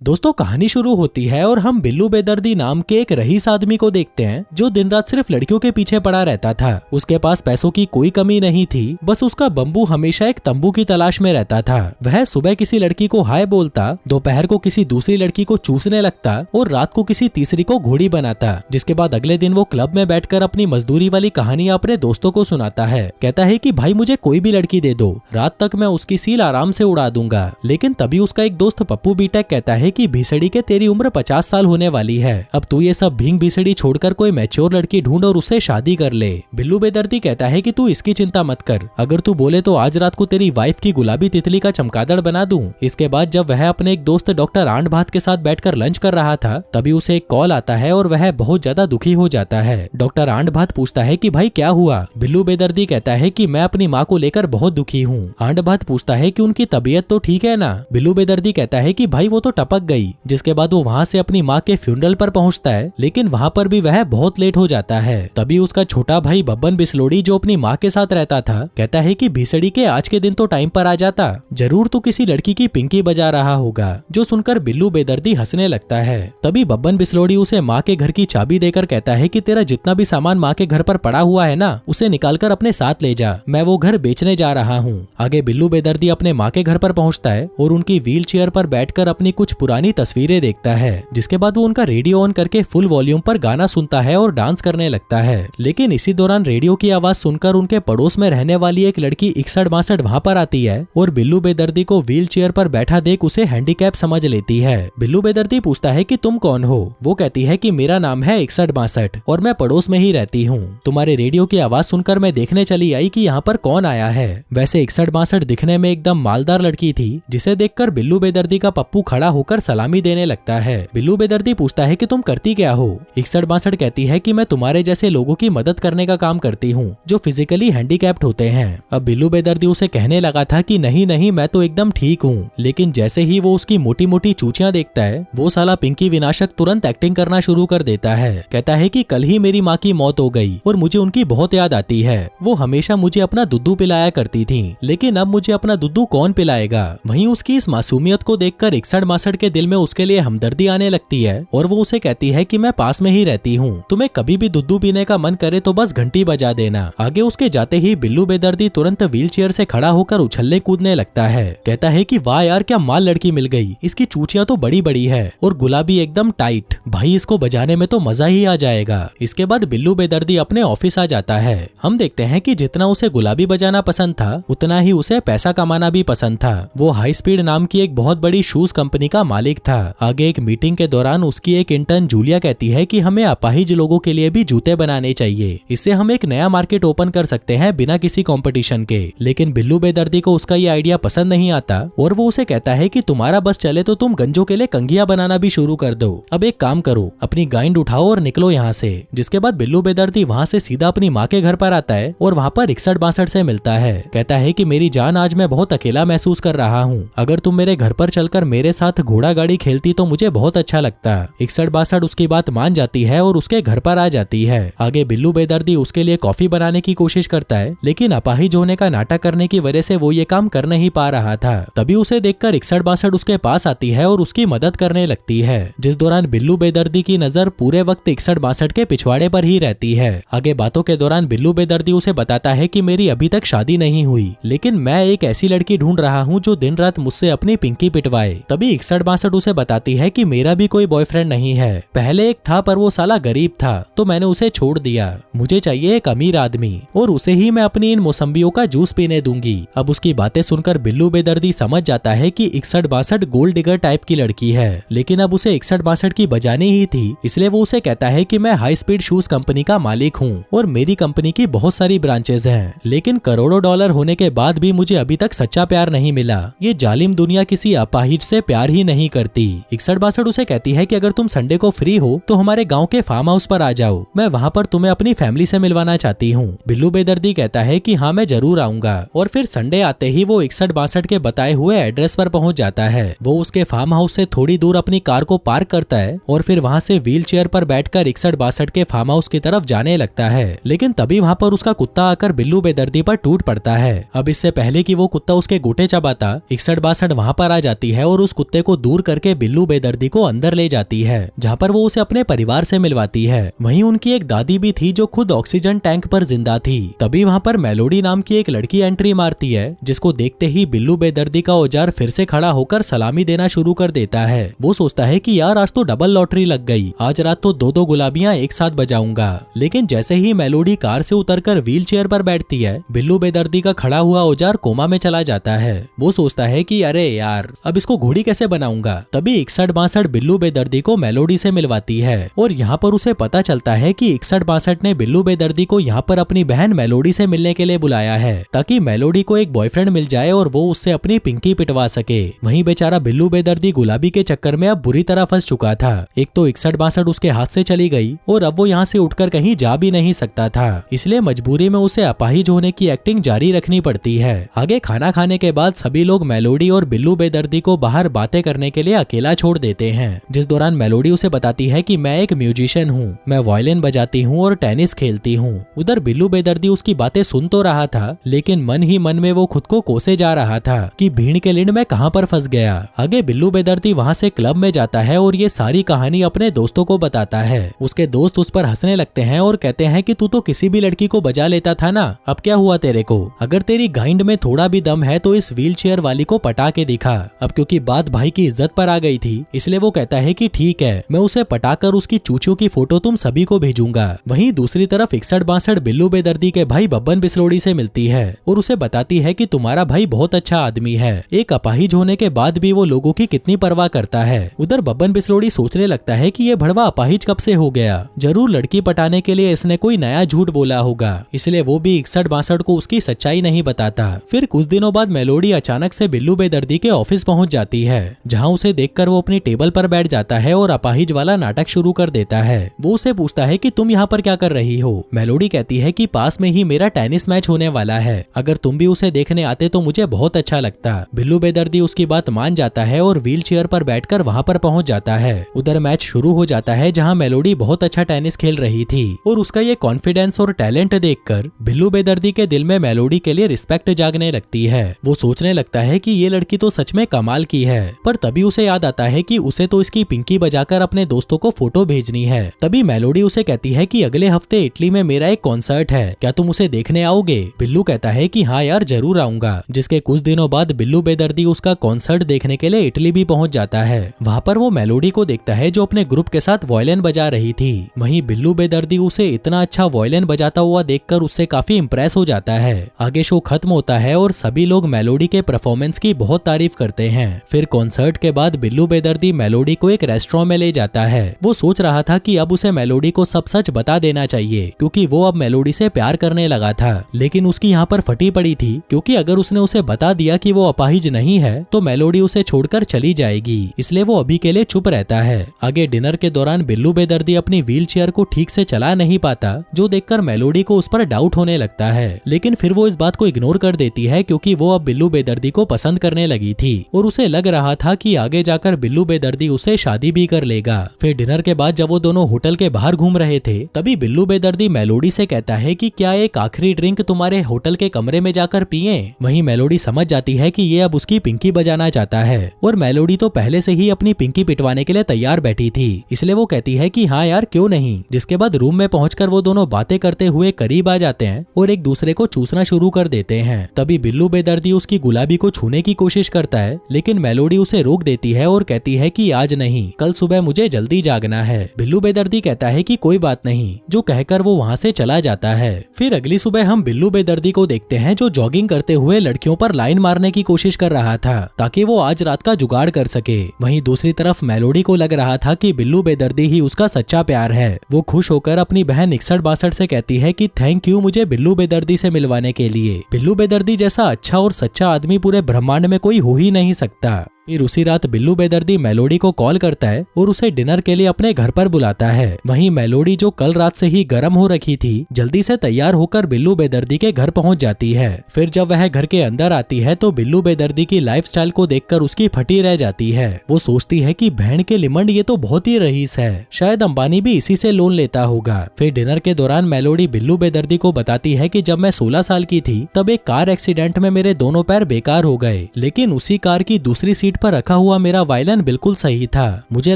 दोस्तों कहानी शुरू होती है और हम बिल्लू बेदर्दी नाम के एक रईस आदमी को देखते हैं जो दिन रात सिर्फ लड़कियों के पीछे पड़ा रहता था। उसके पास पैसों की कोई कमी नहीं थी, बस उसका बम्बू हमेशा एक तंबू की तलाश में रहता था। वह सुबह किसी लड़की को हाय बोलता, दोपहर को किसी दूसरी लड़की को चूसने लगता और रात को किसी तीसरी को घोड़ी बनाता। जिसके बाद अगले दिन वो क्लब में बैठकर अपनी मजदूरी वाली कहानियां अपने दोस्तों को सुनाता है। कहता है कि भाई मुझे कोई भी लड़की दे दो, रात तक मैं उसकी सील आराम से उड़ा दूंगा। लेकिन तभी उसका एक दोस्त पप्पू बीटेक कहता है कि भीसड़ी के तेरी उम्र 50 साल होने वाली है, अब तू ये सब भींग भीसड़ी छोड़कर कोई मैच्योर लड़की ढूंढ और उससे शादी कर ले। बिल्लू बेदर्दी कहता है कि तू इसकी चिंता मत कर, अगर तू बोले तो आज रात को तेरी वाइफ की गुलाबी तितली का चमगादड़ बना दूं। इसके बाद जब वह अपने एक दोस्त डॉक्टर आंट भात के साथ बैठकर लंच कर रहा था तभी उसे एक कॉल आता है और वह बहुत ज्यादा दुखी हो जाता है। डॉक्टर आंट भात पूछता है कि भाई क्या हुआ। बिल्लू बेदर्दी कहता है कि मैं अपनी माँ को लेकर बहुत दुखी हूँ। आंट भात पूछता है कि उनकी तबीयत तो ठीक है ना। बिल्लू बेदर्दी कहता है कि भाई वो तो टपक गई। जिसके बाद वो वहाँ से अपनी माँ के फ्यूनरल पर पहुँचता है, लेकिन वहाँ पर भी वह बहुत लेट हो जाता है। तभी उसका छोटा भाई बब्बन बिस्लोड़ी जो अपनी माँ के साथ रहता था कहता है कि भीसड़ी के आज के दिन तो टाइम पर आ जाता, जरूर तो किसी लड़की की पिंकी बजा रहा होगा। जो सुनकर बिल्लू बेदर्दी हंसने लगता है। तभी बब्बन बिस्लोड़ी उसे माँ के घर की चाबी देकर कहता है कि तेरा जितना भी सामान माँ के घर पर पड़ा हुआ है ना, उसे निकालकर अपने साथ ले जा, मैं वो घर बेचने जा रहा हूँ। आगे बिल्लू बेदर्दी अपने माँ के घर पर पहुँचता है और उनकी व्हील चेयर पर बैठकर अपनी कुछ पुरानी तस्वीरें देखता है। जिसके बाद वो उनका रेडियो ऑन करके फुल वॉल्यूम पर गाना सुनता है और डांस करने लगता है। लेकिन इसी दौरान रेडियो की आवाज सुनकर उनके पड़ोस में रहने वाली एक लड़की 61-62 वहाँ पर आती है और बिल्लू बेदर्दी को व्हील चेयर पर बैठा देख उसे हैंडीकैप समझ लेती है। बिल्लू बेदर्दी पूछता है कि तुम कौन हो। वो कहती है कि मेरा नाम है 61-62 और मैं पड़ोस में ही रहती हूँ। तुम्हारे रेडियो की आवाज सुनकर मैं देखने चली आई कि यहाँ पर कौन आया है। वैसे 61-62 दिखने में एकदम मालदार लड़की थी, जिसे देखकर बिल्लू बेदर्दी का पप्पू खड़ा होकर सलामी देने लगता है। बिल्लू बेदर्दी पूछता है कि तुम करती क्या हो। 61-62 कहती है कि मैं तुम्हारे जैसे लोगों की मदद करने का काम करती हूँ जो फिजिकली हैंडीकैप्ड होते हैं। अब बिल्लू बेदर्दी उसे कहने लगा था कि नहीं नहीं मैं तो एकदम ठीक हूँ, लेकिन जैसे ही वो उसकी मोटी मोटी चूचियां देखता है वो साला पिंकी विनाशक तुरंत एक्टिंग करना शुरू कर देता है। कहता है कि कल ही मेरी माँ की मौत हो गई और मुझे उनकी बहुत याद आती है। वो हमेशा मुझे अपना दुद्धू पिलाया करती थी, लेकिन अब मुझे अपना दुद्धू कौन पिलाएगा। वहीं उसकी इस मासूमियत को देखकर 61-62 के दिल में उसके लिए हमदर्दी आने लगती है और वो उसे कहती है कि मैं पास में ही रहती हूँ, तुम्हें कभी भी दुद्धू पीने का मन करे तो बस घंटी बजा देना। आगे उसके जाते ही बिल्लू बेदर्दी तुरंत व्हील चेयर से खड़ा होकर उछलने कूदने लगता है। कहता है कि वाह यार क्या माल लड़की मिल गई, इसकी चूचियां तो बड़ी बड़ी है और गुलाबी एकदम टाइट, भाई इसको बजाने में तो मजा ही आ जाएगा। इसके बाद बिल्लू बेदर्दी अपने ऑफिस आ जाता है। हम देखते हैं कि जितना उसे गुलाबी बजाना पसंद था उतना ही उसे पैसा कमाना भी पसंद था। वो हाई स्पीड नाम की एक बहुत बड़ी शूज कंपनी का मालिक था। आगे एक मीटिंग के दौरान उसकी एक इंटर्न जूलिया कहती है कि हमें अपाहिज लोगों के लिए भी जूते बनाने चाहिए, इससे हम एक नया मार्केट ओपन कर सकते हैं बिना किसी कंपटीशन के। लेकिन बिल्लू बेदर्दी को उसका ये आइडिया पसंद नहीं आता और वो उसे कहता है कि तुम्हारा बस चले तो तुम गंजों के लिए कंघिया बनाना भी शुरू कर दो। अब एक काम करो, अपनी गाइंड उठाओ और निकलो यहाँ से। जिसके बाद बिल्लू बेदर्दी वहाँ से सीधा अपनी माँ के घर पर आता है और वहाँ पर 61-62 से मिलता है। कहता है कि मेरी जान आज मैं बहुत अकेला महसूस कर रहा हूँ, अगर तुम मेरे घर पर चलकर मेरे साथ घोड़ा गाड़ी खेलती तो मुझे बहुत अच्छा लगता। 61-62 उसकी बात मान जाती है और उसके घर पर आ जाती है। आगे बिल्लू बेदर्दी उसके लिए कॉफी बनाने की कोशिश करता है, लेकिन अपाहिज होने का नाटक करने की वजह से वो ये काम कर नहीं पा रहा था। तभी उसे देखकर 61-62 उसके पास आती है और उसकी मदद करने लगती है। जिस दौरान बिल्लू बेदर्दी की नजर पूरे वक्त 61-62 के पिछवाड़े पर ही रहती है। आगे बातों के दौरान बिल्लू बेदर्दी उसे बताता है कि मेरी अभी तक शादी नहीं हुई, लेकिन मैं एक ऐसी लड़की ढूंढ रहा हूँ जो दिन रात मुझसे अपनी पिंकी पिटवाए। तभी 61-62 उसे बताती है कि मेरा भी कोई बॉयफ्रेंड नहीं है, पहले एक था पर वो साला गरीब था तो मैंने उसे छोड़ दिया, मुझे चाहिए एक अमीर आदमी और उसे ही मैं अपनी इन मौसम्बियों का जूस पीने दूंगी। अब उसकी बातें सुनकर बिल्लू बेदर्दी समझ जाता है कि 61-62 गोल्ड डिगर टाइप की लड़की है, लेकिन अब उसे 61-62 की बजानी ही थी, इसलिए वो उसे कहता है कि मैं हाई स्पीड शूज कंपनी का मालिक हूँ और मेरी कंपनी की बहुत सारी ब्रांचेज हैं, लेकिन करोड़ों डॉलर होने के बाद भी मुझे अभी तक सच्चा प्यार नहीं मिला। ये जालिम दुनिया किसी अपाहिज से प्यार ही नहीं करती। 61-62 उसे कहती है कि अगर तुम संडे को फ्री हो तो हमारे गांव के फार्म हाउस पर आ जाओ, मैं वहां पर तुम्हें अपनी फैमिली से मिलवाना चाहती हूँ। बिल्लू बेदर्दी कहता है कि हाँ मैं जरूर आऊंगा और फिर संडे आते ही वो 61-62 के बताए हुए एड्रेस पर पहुंच जाता है। वो उसके फार्म हाउस से थोड़ी दूर अपनी कार को पार्क करता है और फिर वहां से व्हील चेयर पर बैठकर 61-62 के फार्म हाउस की तरफ जाने लगता है। लेकिन तभी वहां पर उसका कुत्ता आकर बिल्लू बेदर्दी पर टूट पड़ता है। अब इससे पहले कि वो कुत्ता उसके गोटे चबाता 61-62 वहां पर आ जाती है और उस कुत्ते को दूर करके बिल्लू बेदर्दी को अंदर ले जाती है, जहाँ पर वो उसे अपने परिवार से मिलवाती है। वहीं उनकी एक दादी भी थी जो खुद ऑक्सीजन टैंक पर जिंदा थी। तभी वहाँ पर मेलोडी नाम की एक लड़की एंट्री मारती है, जिसको देखते ही बिल्लू बेदर्दी का औजार फिर से खड़ा होकर सलामी देना शुरू कर देता है। वो सोचता है कि यार आज तो डबल लॉटरी लग गई, आज रात तो दो गुलाबियां एक साथ बजाऊंगा। लेकिन जैसे ही मेलोडी कार से उतरकर व्हील चेयर पर बैठती है, बिल्लू बेदर्दी का खड़ा हुआ औजार कोमा में चला जाता है। वो सोचता है कि अरे यार अब इसको घोड़ी कैसे बनाऊंगा। तभी 61-62 बिल्लू बेदर्दी को मेलोडी से मिलवाती है और यहाँ पर उसे पता चलता है कि 61-62 ने बिल्लू बेदर्दी को यहाँ पर अपनी बहन मेलोडी से मिलने के लिए बुलाया है, ताकि मेलोडी को एक बॉयफ्रेंड मिल जाए और वो उससे अपनी पिंकी पिटवा सके। वहीं बेचारा बिल्लू बेदर्दी गुलाबी के चक्कर में अब बुरी तरह फंस चुका था। एक तो 61-62 उसके हाथ से चली गई और अब वो यहाँ से उठकर कहीं जा भी नहीं सकता था, इसलिए मजबूरी में उसे अपाहिज होने की एक्टिंग जारी रखनी पड़ती है। आगे खाना खाने के बाद सभी लोग मेलोडी और बिल्लू बेदर्दी को बाहर बातें करने के लिए अकेला छोड़ देते हैं, जिस दौरान मेलोडी उसे बताती है कि मैं एक म्यूजिशियन हूँ, मैं वायलिन बजाती हूँ और टेनिस खेलती हूँ। उधर बिल्लू बेदर्दी उसकी बातें सुन तो रहा था, लेकिन मन ही मन में वो खुद को कोसे जा रहा था कि भीड़ के लिंड में कहां पर फंस गया। आगे बिल्लू बेदर्दी वहां से क्लब में जाता है और ये सारी कहानी अपने दोस्तों को बताता है। उसके दोस्त उस पर हंसने लगते हैं और कहते हैं कि तू तो किसी भी लड़की को बजा लेता था ना, अब क्या हुआ तेरे को? अगर तेरी गाइंड में थोड़ा भी दम है तो इस व्हील चेयर वाली को पटा के दिखा। अब क्योंकि बात भाई की इज्जत पर आ गई थी, इसलिए वो कहता है कि ठीक है, मैं उसे पटाकर उसकी चूचों की फोटो तुम सभी को भेजूंगा। वहीं दूसरी तरफ 61-62 बिल्लू बेदर्दी के भाई बब्बन बिस्लोड़ी से मिलती है और उसे बताती है कि तुम्हारा भाई बहुत अच्छा आदमी है, एक अपाहिज होने के बाद भी वो लोगों की कितनी परवाह करता है। उधर बब्बन बिस्लोड़ी सोचने लगता है कि ये भड़वा अपाहिज कब से हो गया, जरूर लड़की पटाने के लिए इसने कोई नया झूठ बोला होगा, इसलिए वो भी 61-62 को उसकी सच्चाई नहीं बताता। फिर कुछ दिनों बाद मेलोडी अचानक से बिल्लू बेदर्दी के ऑफिस पहुंच जाती है, जहां उसे देखकर वो अपनी टेबल पर बैठ जाता है और अपाहिज वाला नाटक शुरू कर देता है। वो उसे पूछता है कि तुम यहाँ पर क्या कर रही हो? मेलोडी कहती है कि पास में ही मेरा टेनिस मैच होने वाला है, अगर तुम भी उसे देखने आते तो मुझे बहुत अच्छा लगता। बिल्लू बेदर्दी उसकी बात मान जाता है और व्हील चेयर पर बैठकर वहां पर पहुंच जाता है। उधर मैच शुरू हो जाता है, जहां मेलोडी बहुत अच्छा टेनिस खेल रही थी और उसका ये कॉन्फिडेंस और टैलेंट देखकर बिल्लू बेदर्दी के दिल में मेलोडी के लिए रिस्पेक्ट जागने लगती है। वो सोचने लगता है कि ये लड़की तो सच में कमाल की है, पर तभी उसे याद आता है कि उसे तो इसकी पिंकी बजाकर अपने दोस्तों को फोटो भेजनी है। तभी मेलोडी उसे कहती है कि अगले हफ्ते इटली में मेरा एक कॉन्सर्ट है, क्या तुम उसे देखने आओगे? बिल्लू कहता है कि हाँ यार जरूर आऊंगा। जिसके कुछ दिनों बाद बिल्लू बेदर्दी उसका कॉन्सर्ट देखने के लिए इटली भी पहुंच जाता है। वहां पर वो मेलोडी को देखता है जो अपने ग्रुप के साथ वायलिन बजा रही थी। वहीं बिल्लू बेदर्दी उसे इतना अच्छा वायलिन बजाता हुआ देखकर उससे काफी इंप्रेस हो जाता है। आगे शो खत्म होता है और सभी लोग मेलोडी के परफॉर्मेंस की बहुत तारीफ करते हैं। फिर कॉन्सर्ट के बाद बिल्लू बेदर्दी मेलोडी को एक रेस्टोरेंट में ले जाता है। वो सोच रहा था कि अब उसे मेलोडी को सब सच बता देना चाहिए, क्योंकि वो अब मेलोडी से प्यार करने लगा था। लेकिन उसकी यहाँ पर फटी पड़ी थी, क्योंकि अगर उसने उसे बता दिया कि वो अपाहिज नहीं है तो मेलोडी उसे छोड़कर चली जाएगी, इसलिए वो अभी के लिए चुप रहता है। आगे डिनर के दौरान बिल्लू बेदर्दी अपनी व्हील चेयर को ठीक से चला नहीं पाता, जो देखकर मेलोडी को उस पर डाउट होने लगता है। लेकिन फिर वो इस बात को इग्नोर कर देती है, क्योंकि वो अब बिल्लू बेदर्दी को पसंद करने लगी थी और उसे लग रहा था कि आगे जाकर बिल्लू बेदर्दी उसे शादी भी कर लेगा। फिर डिनर के बाद जब वो दोनों होटल के बाहर घूम रहे थे, तभी बिल्लू बेदर्दी मेलोडी से कहता है कि क्या एक आखिरी ड्रिंक तुम्हारे होटल के कमरे में जाकर पिए। वहीं मेलोडी समझ जाती है कि ये अब उसकी पिंकी बजाना चाहता है और मेलोडी तो पहले से ही अपनी पिंकी पिटवाने के लिए तैयार बैठी थी, इसलिए वो कहती है कि हाँ यार क्यों नहीं। जिसके बाद रूम में पहुंचकर वो दोनों बातें करते हुए करीब आ जाते हैं और एक दूसरे को चूसना शुरू कर देते हैं। तभी बिल्लू बेदर्दी उसकी गुलाबी को छूने की कोशिश करता है, लेकिन मेलोडी उसे रोक देती है और कहती है कि आज नहीं, कल सुबह मुझे जल्दी जागना है। बिल्लू बेदर्दी कहता है कि कोई बात नहीं, जो कहकर वो वहाँ से चला जाता है। फिर अगली सुबह हम बिल्लू बेदर्दी को देखते हैं जो जॉगिंग करते हुए लड़कियों पर लाइन मारने की कोशिश कर रहा था, ताकि वो आज रात का जुगाड़ कर सके। वहीं दूसरी तरफ मेलोडी को लग रहा था कि बिल्लू बेदर्दी ही उसका सच्चा प्यार है। वो खुश होकर अपनी बहन 61-62 से कहती है कि थैंक यू मुझे बिल्लू बेदर्दी से मिलवाने के लिए। बिल्लू बेदर्दी जैसा अच्छा और सच्चा आदमी पूरे ब्रह्मांड में कोई हो ही नहीं सकता। फिर उसी रात बिल्लू बेदर्दी मेलोडी को कॉल करता है और उसे डिनर के लिए अपने घर पर बुलाता है। वहीं मेलोडी जो कल रात से ही गर्म हो रखी थी, जल्दी से तैयार होकर बिल्लू बेदर्दी के घर पहुंच जाती है। फिर जब वह घर के अंदर आती है तो बिल्लू बेदर्दी की लाइफस्टाइल को देखकर उसकी फटी रह जाती है। वो सोचती है कि बहन के लिमंड ये तो बहुत ही रईस है, शायद अंबानी भी इसी से लोन लेता होगा। फिर डिनर के दौरान मेलोडी बिल्लू बेदर्दी को बताती है कि जब मैं 16 साल की थी तब एक कार एक्सीडेंट में मेरे दोनों पैर बेकार हो गए, लेकिन उसी कार की दूसरी सीट बेड पर रखा हुआ मेरा वायलिन बिल्कुल सही था। मुझे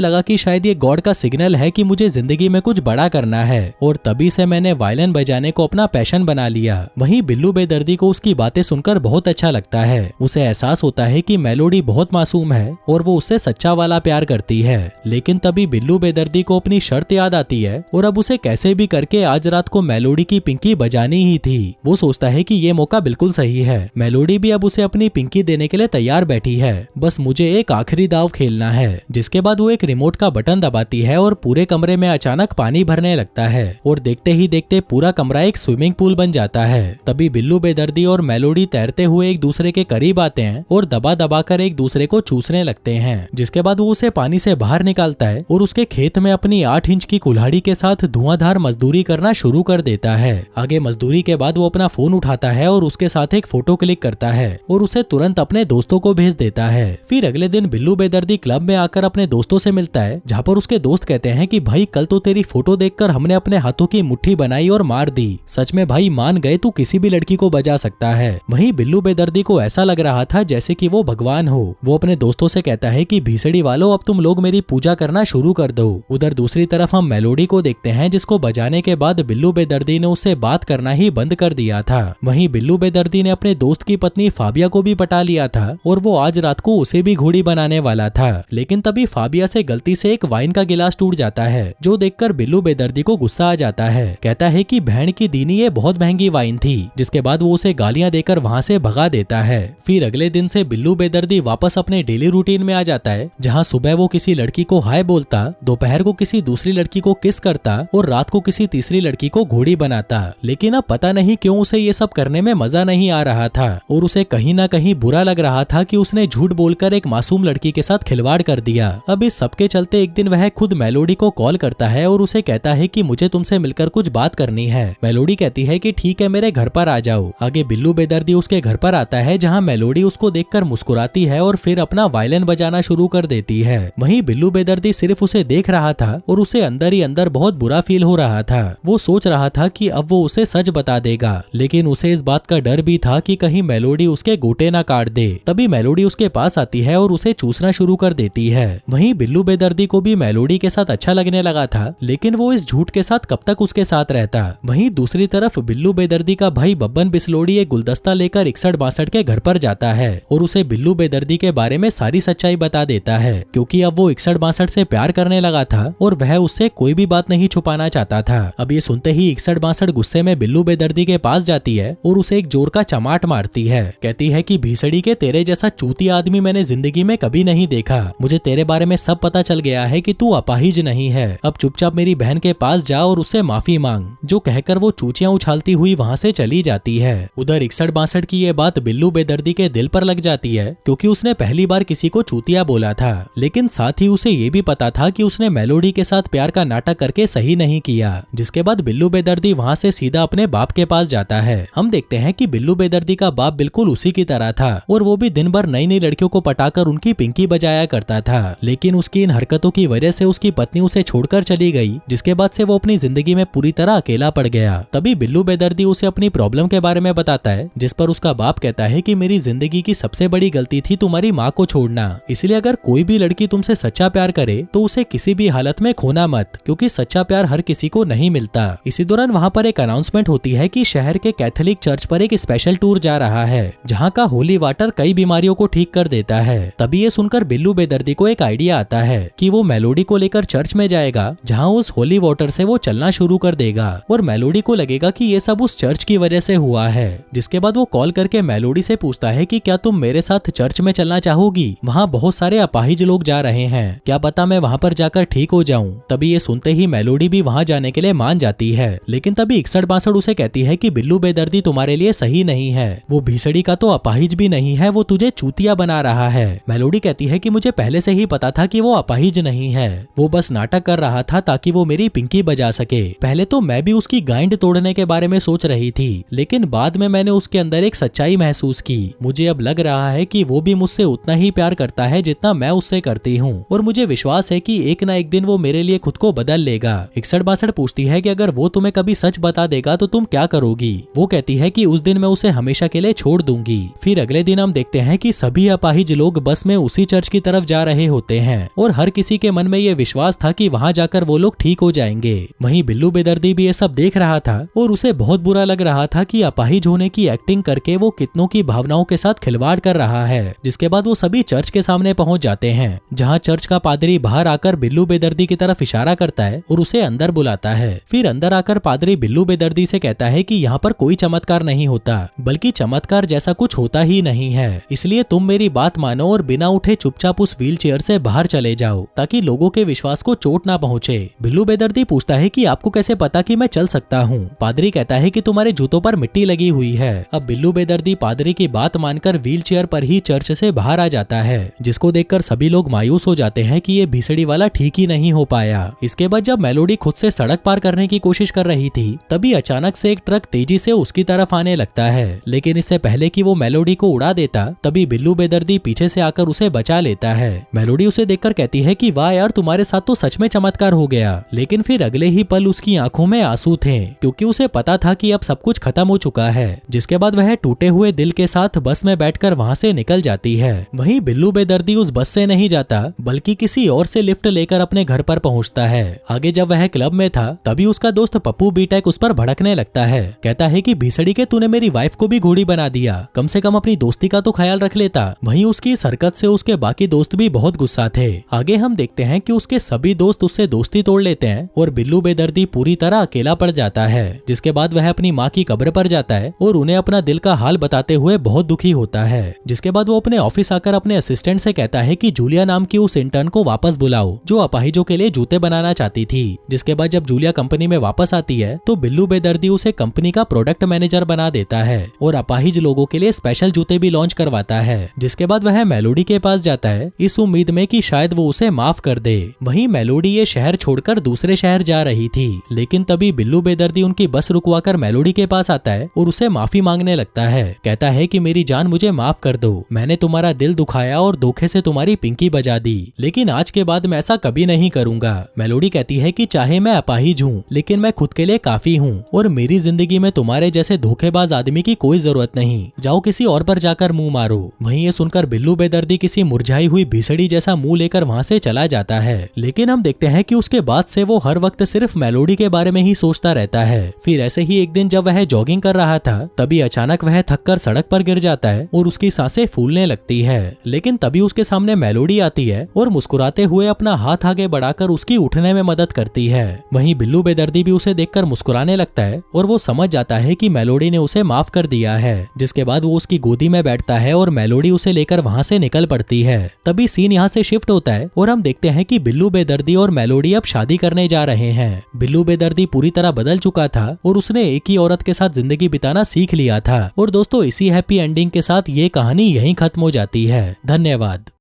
लगा कि शायद ये गॉड का सिग्नल है कि मुझे जिंदगी में कुछ बड़ा करना है और तभी से मैंने वायलिन बजाने को अपना पैशन बना लिया। वहीं बिल्लू बेदर्दी को उसकी बातें सुनकर बहुत अच्छा लगता है। उसे एहसास होता है कि मेलोडी बहुत मासूम है और वो उससे सच्चा वाला प्यार करती है। लेकिन तभी बिल्लू बेदर्दी को अपनी शर्त याद आती है और अब उसे कैसे भी करके आज रात को मेलोडी की पिंकी बजानी ही थी। वो सोचता है कि ये मौका बिल्कुल सही है। मेलोडी भी अब उसे अपनी पिंकी देने के लिए तैयार बैठी है, बस मुझे एक आखिरी दाव खेलना है। जिसके बाद वो एक रिमोट का बटन दबाती है और पूरे कमरे में अचानक पानी भरने लगता है और देखते ही देखते पूरा कमरा एक स्विमिंग पूल बन जाता है। तभी बिल्लू बेदर्दी और मेलोडी तैरते हुए एक दूसरे के करीब आते हैं और दबा दबा कर एक दूसरे को चूसने लगते हैं। जिसके बाद वो उसे पानी से बाहर निकालता है और उसके खेत में अपनी 8 इंच की कुल्हाड़ी के साथ धुआंधार मजदूरी करना शुरू कर देता है। आगे मजदूरी के बाद वो अपना फोन उठाता है और उसके साथ एक फोटो क्लिक करता है और उसे तुरंत अपने दोस्तों को भेज देता है। फिर अगले दिन बिल्लू बेदर्दी क्लब में आकर अपने दोस्तों से मिलता है, जहाँ पर उसके दोस्त कहते हैं कि भाई कल तो तेरी फोटो देखकर हमने अपने हाथों की मुट्ठी बनाई और मार दी। सच में भाई मान गए, तू किसी भी लड़की को बजा सकता है। वहीं बिल्लू बेदर्दी को ऐसा लग रहा था जैसे कि वो भगवान हो। वो अपने दोस्तों से कहता है कि भीसड़ी वालों, अब तुम लोग मेरी पूजा करना शुरू कर दो। उधर दूसरी तरफ हम मेलोडी को देखते हैं, जिसको बजाने के बाद बिल्लू बेदर्दी ने उससे बात करना ही बंद कर दिया था। वहीं बिल्लू बेदर्दी ने अपने दोस्त की पत्नी फाबिया को भी पटा लिया था और वो आज रात को उसे भी घोड़ी बनाने वाला था। लेकिन तभी फाबिया से गलती से एक वाइन का गिलास टूट जाता है, जो देखकर बिल्लू बेदर्दी को गुस्सा आ जाता है। कहता है कि बहन की दीनी, ये बहुत महंगी वाइन थी। जिसके बाद वो उसे गालियां देकर वहां से भगा देता है। फिर अगले दिन से बिल्लू बेदर्दी वापस अपने डेली रूटीन में आ जाता है, जहाँ सुबह वो किसी लड़की को हाय बोलता, दोपहर को किसी दूसरी लड़की को किस करता और रात को किसी तीसरी लड़की को घोड़ी बनाता। लेकिन अब पता नहीं क्यों उसे ये सब करने में मजा नहीं आ रहा था और उसे कहीं ना कहीं बुरा लग रहा था कि उसने झूठ बोलकर एक मासूम लड़की के साथ खिलवाड़ कर दिया। अब इस सबके चलते एक दिन वह खुद मेलोडी को कॉल करता है और उसे कहता है कि मुझे तुमसे मिलकर कुछ बात करनी है। मेलोडी कहती है कि ठीक है, मेरे घर पर आ जाओ। आगे बिल्लू बेदर्दी उसके घर पर आता है, जहाँ मेलोडी उसको देखकर मुस्कुराती है और फिर अपना वायलिन बजाना शुरू कर देती है। वहीं बिल्लू बेदर्दी सिर्फ उसे देख रहा था और उसे अंदर ही अंदर बहुत बुरा फील हो रहा था। वो सोच रहा था कि अब वो उसे सच बता देगा, लेकिन उसे इस बात का डर भी था कि कहीं मेलोडी उसके गोटे ना काट दे। तभी मेलोडी उसके पास आती है और उसे चूसना शुरू कर देती है। वहीं बिल्लू बेदर्दी को भी मेलोडी के साथ अच्छा लगने लगा था, लेकिन वो इस झूठ के साथ कब तक उसके साथ रहता। वहीं दूसरी तरफ बिल्लू बेदर्दी का भाई बब्बन बिस्लोड़ी एक गुलदस्ता लेकर 61-62 के घर पर जाता है और उसे बिल्लू बेदर्दी के बारे में सारी सच्चाई बता देता है, क्योंकि अब वो 61-62 से प्यार करने लगा था और वह उससे कोई भी बात नहीं छुपाना चाहता था। अब ये सुनते ही 61-62 गुस्से में बिल्लू बेदर्दी के पास जाती है और उसे एक जोर का चमाट मारती है। कहती है कि भीसड़ी के, तेरे जैसा चूती आदमी मैंने जिंदगी में कभी नहीं देखा। मुझे तेरे बारे में सब पता चल गया है कि तू अपाहिज नहीं है। अब चुपचाप मेरी बहन के पास जा और उससे माफी मांग। जो कहकर वो चूचियां उछालती हुई वहां से चली जाती है। उधर 61-62 की ये बात बिल्लू बेदर्दी के दिल पर लग जाती है, क्योंकि उसने पहली बार किसी को चूतिया बोला था। लेकिन साथ ही उसे ये भी पता था कि उसने मेलोडी के साथ प्यार का नाटक करके सही नहीं किया। जिसके बाद बिल्लू बेदर्दी वहां से सीधा अपने बाप के पास जाता है। हम देखते हैं कि बिल्लू बेदर्दी का बाप बिल्कुल उसी की तरह था और वो भी दिन भर नई नई लड़कियों को पटाकर उनकी पिंकी बजाया करता था। लेकिन उसकी इन हरकतों की वजह से उसकी पत्नी उसे छोड़कर चली गई, जिसके बाद से वो अपनी जिंदगी में पूरी तरह अकेला पड़ गया। तभी बिल्लू बेदर्दी उसे अपनी प्रॉब्लम के बारे में बताता है, जिस पर उसका बाप कहता है कि मेरी जिंदगी की सबसे बड़ी गलती थी तुम्हारी माँ को छोड़ना। इसलिए अगर कोई भी लड़की तुमसे सच्चा प्यार करे तो उसे किसी भी हालत में खोना मत, क्योंकि सच्चा प्यार हर किसी को नहीं मिलता। इसी दौरान वहाँ पर एक अनाउंसमेंट होती है कि शहर के कैथोलिक चर्च पर एक स्पेशल टूर जा रहा है, जहाँ का होली वाटर कई बीमारियों को ठीक कर देता है। तभी ये सुनकर बिल्लू बेदर्दी को एक आइडिया आता है कि वो मेलोडी को लेकर चर्च में जाएगा, जहाँ उस होली वाटर से वो चलना शुरू कर देगा और मेलोडी को लगेगा कि ये सब उस चर्च की वजह से हुआ है। जिसके बाद वो कॉल करके मेलोडी से पूछता है कि क्या तुम मेरे साथ चर्च में चलना चाहोगी? वहाँ बहुत सारे अपाहिज लोग जा रहे हैं, क्या पता मैं वहाँ पर जाकर ठीक हो जाऊँ। तभी ये सुनते ही मेलोडी भी वहाँ जाने के लिए मान जाती है। लेकिन तभी 61-62 उसे कहती है कि बिल्लू बेदर्दी तुम्हारे लिए सही नहीं है। वो भीसड़ी का तो अपाहिज भी नहीं है, वो तुझे चूतिया बना रहा है। मेलोडी कहती है कि मुझे पहले से ही पता था कि वो अपाहिज नहीं है, वो बस नाटक कर रहा था ताकि वो मेरी पिंकी बजा सके। पहले तो मैं भी उसकी गांड तोड़ने के बारे में सोच रही थी, लेकिन बाद में मैंने उसके अंदर एक सच्चाई महसूस की। मुझे अब लग रहा है कि वो भी मुझसे उतना ही प्यार करता है जितना मैं उससे करती हूँ, और मुझे विश्वास है कि एक ना एक दिन वो मेरे लिए खुद को बदल लेगा। 61-62 पूछती है कि अगर वो तुम्हें कभी सच बता देगा तो तुम क्या करोगी? वो कहती है कि उस दिन मैं उसे हमेशा के लिए छोड़ दूंगी। फिर अगले दिन हम देखते हैं कि सभी अपाहिज लोग लोग बस में उसी चर्च की तरफ जा रहे होते हैं और हर किसी के मन में ये विश्वास था कि वहाँ जाकर वो लोग ठीक हो जाएंगे। वहीं बिल्लू बेदर्दी भी ये सब देख रहा था और उसे बहुत बुरा लग रहा था कि अपाहिज होने की एक्टिंग करके वो कितनों की भावनाओं के साथ खिलवाड़ कर रहा है। जिसके बाद वो सभी चर्च के सामने पहुंच जाते हैं, जहां चर्च का पादरी बाहर आकर बिल्लू बेदर्दी की तरफ इशारा करता है और उसे अंदर बुलाता है। फिर अंदर आकर पादरी बिल्लू बेदर्दी से कहता है कि यहाँ पर कोई चमत्कार नहीं होता, बल्कि चमत्कार जैसा कुछ होता ही नहीं है, इसलिए तुम मेरी बात मानो और बिना उठे चुपचाप उस व्हील चेयर से बाहर चले जाओ ताकि लोगों के विश्वास को चोट ना पहुंचे। बिल्लू बेदर्दी पूछता है कि आपको कैसे पता कि मैं चल सकता हूँ। पादरी कहता है कि तुम्हारे जूतों पर मिट्टी लगी हुई है। अब बिल्लू बेदर्दी पादरी की बात मानकर व्हील चेयर पर ही चर्च से बाहर आ जाता है, जिसको देखकर सभी लोग मायूस हो जाते हैं कि ये भीसड़ी वाला ठीक ही नहीं हो पाया। इसके बाद जब मेलोडी खुद से सड़क पार करने की कोशिश कर रही थी, तभी अचानक से एक ट्रक तेजी से उसकी तरफ आने लगता है, लेकिन इससे पहले कि वो मेलोडी को उड़ा देता, तभी बिल्लू बेदर्दी पीछे से आकर उसे बचा लेता है। मेलोडी उसे देखकर कहती है कि वाह यार, तुम्हारे साथ तो सच में चमत्कार हो गया। लेकिन फिर अगले ही पल उसकी आंखों में आंसू थे, क्योंकि उसे पता था कि अब सब कुछ खत्म हो चुका है। जिसके बाद वह टूटे हुए दिल के साथ बस में बैठकर वहां से निकल जाती है। वहीं बिल्लू बेदर्दी उस बस से नहीं जाता, बल्कि किसी और से लिफ्ट लेकर अपने घर पर पहुंचता है। आगे जब वह क्लब में था, तभी उसका दोस्त पप्पू बीटेक उस पर भड़कने लगता है। कहता है कि भीसड़ी के तूने मेरी वाइफ को भी घोड़ी बना दिया, कम से कम अपनी दोस्ती का तो ख्याल रख लेता। वहीं उसकी इस हरकत से उसके बाकी दोस्त भी बहुत गुस्सा थे। आगे हम देखते हैं कि उसके सभी दोस्त उससे दोस्ती तोड़ लेते हैं और बिल्लू बेदर्दी पूरी तरह अकेला पड़ जाता है। जिसके बाद वह अपनी माँ की कब्र पर जाता है और उन्हें अपना दिल का हाल बताते हुए बहुत दुखी होता है। जिसके बाद वो अपने ऑफिस आकर अपने असिस्टेंट से कहता है कि जूलिया नाम की उस इंटर्न को वापस बुलाओ जो अपाहिजों के लिए जूते बनाना चाहती थी। जिसके बाद जब जूलिया कंपनी में वापस आती है, तो बिल्लू बेदर्दी उसे कंपनी का प्रोडक्ट मैनेजर बना देता है और अपाहिज लोगों के लिए स्पेशल जूते भी लॉन्च करवाता है। जिसके बाद वह मेलोडी के पास जाता है, इस उम्मीद में कि शायद वो उसे माफ कर दे। वहीं मेलोडी ये शहर छोड़कर दूसरे शहर जा रही थी, लेकिन तभी बिल्लू बेदर्दी उनकी बस रुकवाकर मेलोडी के पास आता है और उसे माफी मांगने लगता है। कहता है कि मेरी जान, मुझे माफ कर दो, मैंने तुम्हारा दिल दुखाया और धोखे से तुम्हारी पिंकी बजा दी, लेकिन आज के बाद मैं ऐसा कभी नहीं करूंगा। मेलोडी कहती है कि चाहे मैं अपाहिज हूँ, लेकिन मैं खुद के लिए काफी हूँ और मेरी जिंदगी में तुम्हारे जैसे धोखेबाज आदमी की कोई जरूरत नहीं, जाओ किसी और पर जाकर मुंह मारो। वहीं ये सुनकर बिल्लू बेदर्दी किसी मुरझाई हुई भीसड़ी जैसा मुंह लेकर वहां से चला जाता है। लेकिन हम देखते हैं कि उसके बाद से वो हर वक्त सिर्फ मेलोडी के बारे में ही सोचता रहता है। फिर ऐसे ही एक दिन जब वह जॉगिंग कर रहा था, तभी अचानक वह थककर सड़क पर गिर जाता है और उसकी सांसें फूलने लगती है। लेकिन तभी उसके सामने मेलोडी आती है और मुस्कुराते हुए अपना हाथ आगे बढ़ाकर उसकी उठने में मदद करती है। वहीं बिल्लू बेदर्दी भी उसे देखकर मुस्कुराने लगता है और वो समझ जाता है कि मेलोडी ने उसे माफ कर दिया है। जिसके बाद वो उसकी गोदी में बैठता है और मेलोडी उसे लेकर वहां से निकल पड़ती है। तभी सीन यहाँ से शिफ्ट होता है और हम देखते हैं कि बिल्लू बेदर्दी और मेलोडी अब शादी करने जा रहे हैं। बिल्लू बेदर्दी पूरी तरह बदल चुका था और उसने एक ही औरत के साथ जिंदगी बिताना सीख लिया था। और दोस्तों, इसी हैप्पी एंडिंग के साथ ये कहानी यहीं खत्म हो जाती है। धन्यवाद।